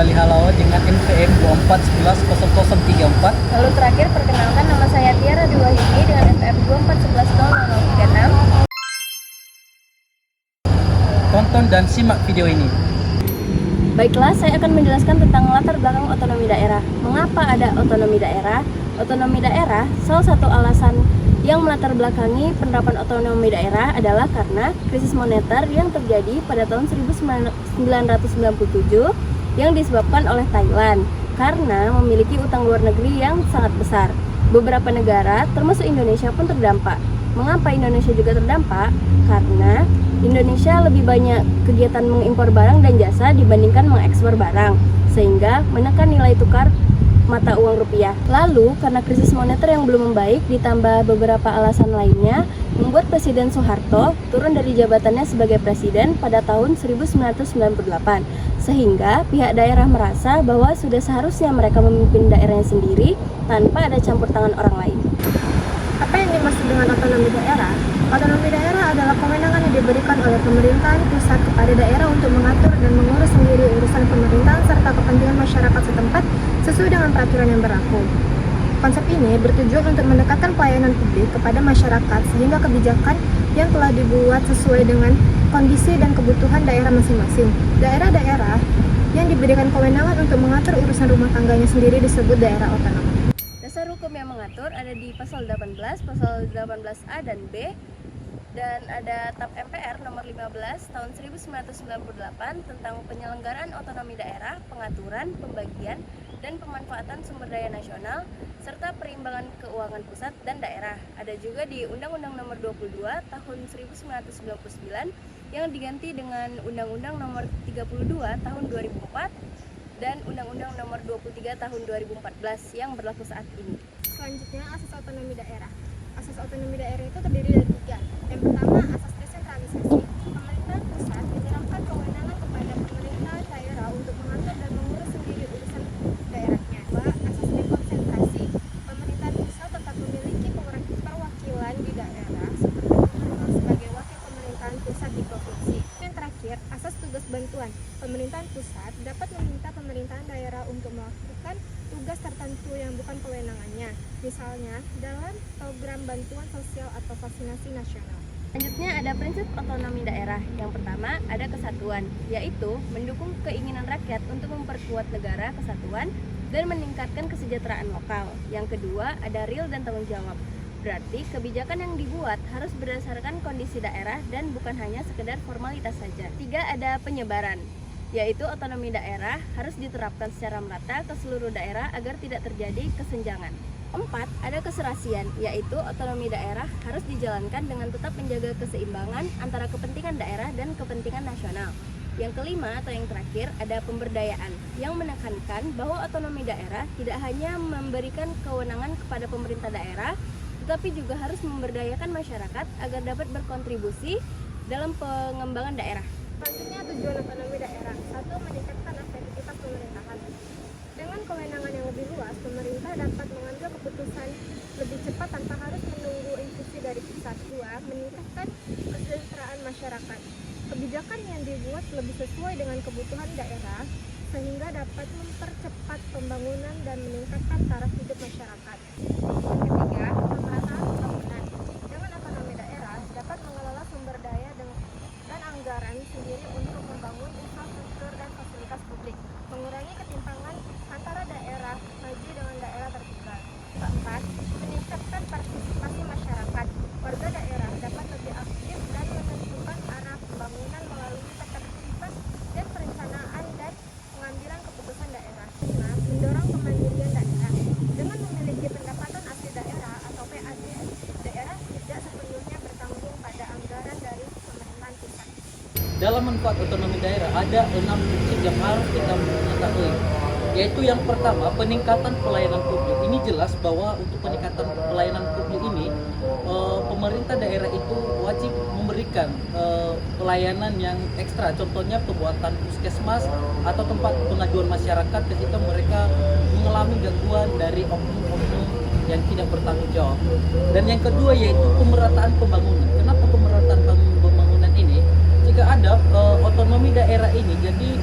kembali halau dengan NPM 24110034. Lalu terakhir, perkenalkan nama saya Tiara Dwi Wahyuni dengan NPM 24110036. Tonton dan simak video ini. Baiklah, saya akan menjelaskan tentang latar belakang otonomi daerah. Mengapa ada otonomi daerah? Otonomi daerah, salah satu alasan yang melatar belakangi penerapan otonomi daerah adalah karena krisis moneter yang terjadi pada tahun 1997 yang disebabkan oleh Thailand karena memiliki utang luar negeri yang sangat besar. Beberapa negara, termasuk Indonesia pun terdampak. Mengapa Indonesia juga terdampak? Karena Indonesia lebih banyak kegiatan mengimpor barang dan jasa dibandingkan mengekspor barang, sehingga menekan nilai tukar mata uang rupiah. Lalu, karena krisis moneter yang belum membaik ditambah beberapa alasan lainnya, membuat Presiden Soeharto turun dari jabatannya sebagai presiden pada tahun 1998. Sehingga pihak daerah merasa bahwa sudah seharusnya mereka memimpin daerahnya sendiri tanpa ada campur tangan orang lain. Apa yang dimaksud dengan otonomi daerah? Otonomi daerah adalah kewenangan yang diberikan oleh pemerintahan pusat kepada daerah untuk mengatur dan mengurus sendiri urusan pemerintahan serta kepentingan masyarakat setempat sesuai dengan peraturan yang berlaku. Konsep ini bertujuan untuk mendekatkan pelayanan publik kepada masyarakat sehingga kebijakan yang telah dibuat sesuai dengan kondisi dan kebutuhan daerah masing-masing. Daerah-daerah yang diberikan kewenangan untuk mengatur urusan rumah tangganya sendiri disebut daerah otonom. Dasar hukum yang mengatur ada di pasal 18, pasal 18A dan B, dan ada TAP MPR nomor 15 tahun 1998 tentang penyelenggaraan otonomi daerah, pengaturan, pembagian, dan pemanfaatan sumber daya nasional, serta perimbangan keuangan pusat dan daerah. Ada juga di Undang-Undang nomor 22 tahun 1999 yang diganti dengan Undang-Undang nomor 32 tahun 2004 dan Undang-Undang nomor 23 tahun 2014 yang berlaku saat ini. Selanjutnya, asas otonomi daerah. Asas otonomi daerah itu terdiri dari 3. Yang pertama, asas desentralisasi. Pemerintah pusat menyerahkan kewenangan kepada pemerintah daerah untuk mengatur dan mengurus sendiri urusan daerahnya. 2. Asas dekonsentrasi. Pemerintah pusat tetap memiliki perwakilan di daerah seperti gubernur sebagai wakil pemerintahan pusat di provinsi. Yang terakhir, asas tugas bantuan. Pemerintahan pusat dapat meminta pemerintahan daerah untuk melakukan tugas tertentu yang bukan kewenangannya, misalnya dalam program bantuan sosial atau vaksinasi nasional. Selanjutnya ada prinsip otonomi daerah. Yang pertama ada kesatuan, yaitu mendukung keinginan rakyat untuk memperkuat negara kesatuan dan meningkatkan kesejahteraan lokal. Yang kedua ada real dan tanggung jawab. Berarti kebijakan yang dibuat harus berdasarkan kondisi daerah dan bukan hanya sekedar formalitas saja. 3. Ada penyebaran, yaitu otonomi daerah harus diterapkan secara merata ke seluruh daerah agar tidak terjadi kesenjangan. 4. Ada keserasian, yaitu otonomi daerah harus dijalankan dengan tetap menjaga keseimbangan antara kepentingan daerah dan kepentingan nasional. Yang kelima atau yang terakhir ada pemberdayaan, yang menekankan bahwa otonomi daerah tidak hanya memberikan kewenangan kepada pemerintah daerah, tetapi juga harus memberdayakan masyarakat agar dapat berkontribusi dalam pengembangan daerah. Selanjutnya, tujuan otonomi daerah. 1. Meningkatkan efektivitas pemerintahan. Dengan kewenangan yang lebih luas, pemerintah dapat mengambil keputusan lebih cepat tanpa harus menunggu instruksi dari pusat. 2. Meningkatkan kesejahteraan masyarakat. Kebijakan yang dibuat lebih sesuai dengan kebutuhan daerah, sehingga dapat mempercepat pembangunan dan meningkatkan taraf hidup masyarakat. Ketiga, pemerataan pembangunan. Dengan otonomi daerah dapat mengelola sumber daya dan anggaran sendiri untuk membangun infrastruktur dan fasilitas publik, mengurangi ketimpangan antara daerah maju dengan daerah tertinggal. Keempat, meningkatkan partisipasi masyarakat. Warga daerah dapat lebih aktif dan menentukan arah pembangunan melalui ketertiban dan perencanaan dan pengambilan keputusan daerah. 5. Mendorong kemandirian daerah. Dengan memiliki pendapatan asli daerah atau PAD, daerah tidak sepenuhnya bertanggung pada anggaran dari pemerintahan pusat. Dalam manfaat otonomi daerah ada 6 prinsip yang harus kita ketahui, yaitu yang pertama peningkatan pelayanan publik. Ini jelas bahwa untuk peningkatan pelayanan publik ini pemerintah daerah itu wajib memberikan pelayanan yang ekstra, contohnya pembuatan puskesmas atau tempat pengaduan masyarakat ketika mereka mengalami gangguan dari oknum-oknum yang tidak bertanggung jawab. Dan yang kedua yaitu pemerataan pembangunan. Kenapa pemerataan pembangunan ini? Jika ada otonomi daerah ini, jadi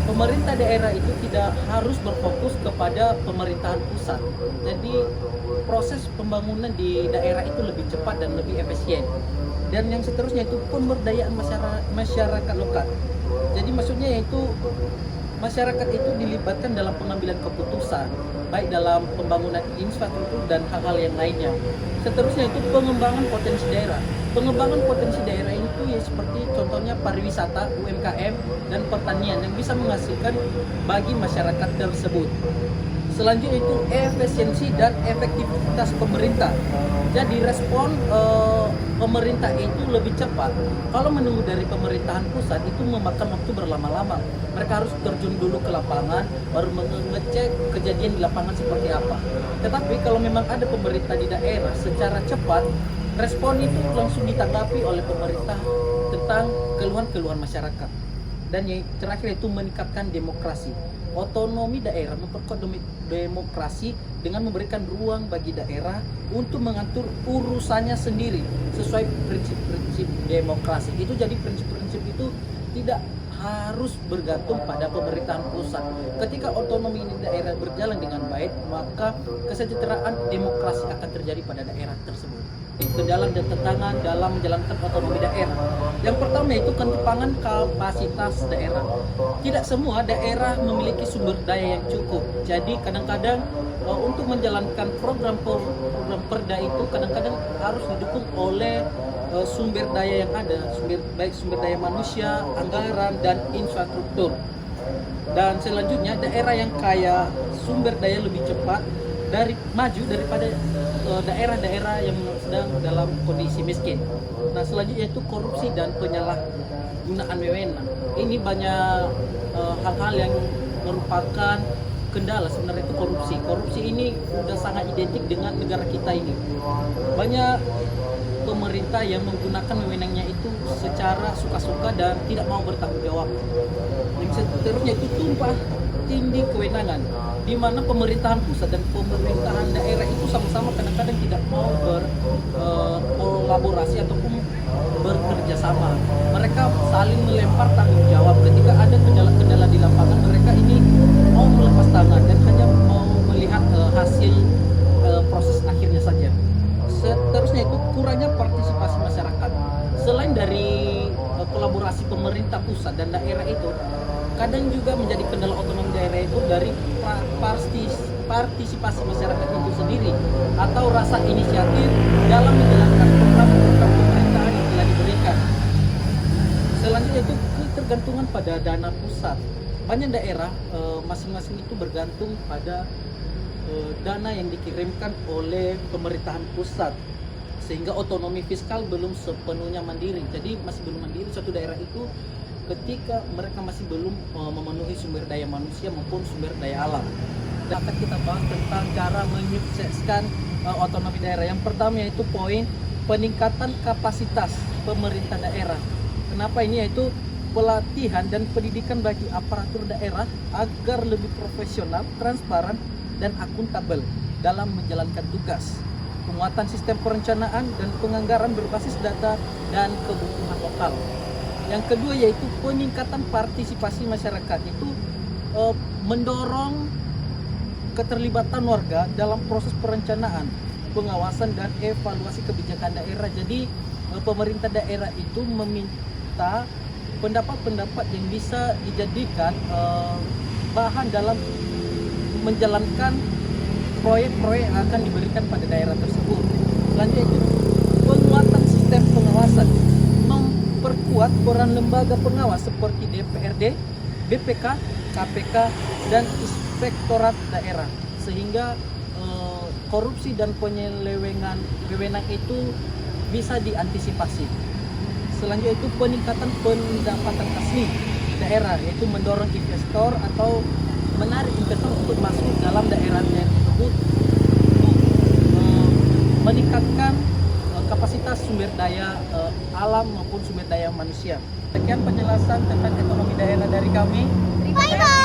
pemerintah daerah itu tidak harus berfokus kepada pemerintahan pusat. Jadi proses pembangunan di daerah itu lebih cepat dan lebih efisien. Dan yang seterusnya itu pemberdayaan masyarakat lokal. Jadi maksudnya yaitu masyarakat itu dilibatkan dalam pengambilan keputusan, baik dalam pembangunan infrastruktur dan hal-hal yang lainnya. Seterusnya itu pengembangan potensi daerah. Pengembangan potensi daerah itu ya seperti contohnya pariwisata, UMKM, dan pertanian yang bisa menghasilkan bagi masyarakat tersebut. Selanjutnya itu efisiensi dan efektivitas pemerintah. Jadi respon pemerintah itu lebih cepat. Kalau menunggu dari pemerintahan pusat itu memakan waktu berlama-lama. Mereka harus terjun dulu ke lapangan, baru mengecek kejadian di lapangan seperti apa. Tetapi kalau memang ada pemerintah di daerah secara cepat, respon itu langsung ditanggapi oleh pemerintah tentang keluhan-keluhan masyarakat. Dan yang terakhir itu meningkatkan demokrasi. Otonomi daerah memperkuat demokrasi dengan memberikan ruang bagi daerah untuk mengatur urusannya sendiri sesuai prinsip-prinsip demokrasi. Itu jadi prinsip-prinsip itu tidak harus bergantung pada pemerintahan pusat. Ketika otonomi di daerah berjalan dengan baik, maka kesejahteraan demokrasi akan terjadi pada daerah tersebut. Kendala dan tantangan dalam menjalankan otonomi daerah. Yang pertama itu ketimpangan kapasitas daerah. Tidak semua daerah memiliki sumber daya yang cukup. Jadi kadang-kadang untuk menjalankan program perda itu kadang-kadang harus didukung oleh sumber daya yang ada, baik sumber daya manusia, anggaran, dan infrastruktur. Dan selanjutnya daerah yang kaya sumber daya lebih cepat maju daripada daerah-daerah yang sedang dalam kondisi miskin. Nah selanjutnya itu korupsi dan penyalahgunaan wewenang. Ini banyak hal-hal yang merupakan kendala sebenarnya itu korupsi. Korupsi ini sudah sangat identik dengan negara kita ini. Banyak pemerintah yang menggunakan wewenangnya itu secara suka-suka dan tidak mau bertanggung jawab. Yang seterusnya itu tumpah tindih kewenangan, di mana pemerintahan pusat dan pemerintahan daerah itu sama-sama kadang-kadang tidak mau berkolaborasi ataupun bekerja sama. Mereka saling melempar tanggung jawab. Ketika ada kendala-kendala di lapangan, mereka ini mau melepas tangan dan hanya mau melihat hasil proses akhirnya saja. Seterusnya itu kurangnya partisipasi masyarakat. Selain dari kolaborasi pemerintah pusat dan daerah itu, kadang juga menjadi kendala otonomi daerah itu dari partisipasi masyarakat itu sendiri atau rasa inisiatif dalam menjalankan program-program pemerintahan yang telah diberikan. Selanjutnya itu ketergantungan pada dana pusat. Banyak daerah masing-masing itu bergantung pada dana yang dikirimkan oleh pemerintahan pusat, sehingga otonomi fiskal belum sepenuhnya mandiri. Jadi masih belum mandiri suatu daerah itu ketika mereka masih belum memenuhi sumber daya manusia maupun sumber daya alam. Dan akan kita bahas tentang cara menyukseskan otonomi daerah. Yang pertama yaitu poin peningkatan kapasitas pemerintah daerah. Kenapa ini? Yaitu pelatihan dan pendidikan bagi aparatur daerah agar lebih profesional, transparan, dan akuntabel dalam menjalankan tugas. Penguatan sistem perencanaan dan penganggaran berbasis data dan kebutuhan lokal. Yang kedua yaitu peningkatan partisipasi masyarakat, itu mendorong keterlibatan warga dalam proses perencanaan, pengawasan, dan evaluasi kebijakan daerah. Jadi pemerintah daerah itu meminta pendapat-pendapat yang bisa dijadikan bahan dalam menjalankan proyek-proyek yang akan diberikan pada daerah tersebut. Selanjutnya itu penguatan sistem pengawasan, memperkuat peran lembaga pengawas seperti DPRD, BPK, KPK, dan Inspektorat Daerah, sehingga korupsi dan penyelewengan wewenang itu bisa diantisipasi. Selanjutnya itu peningkatan pendapatan asli daerah, yaitu mendorong investor atau menarik investor untuk masuk dalam daerahnya tersebut, meningkatkan kapasitas sumber daya alam maupun sumber daya manusia. Sekian penjelasan tentang ekonomi daerah dari kami. Terima kasih.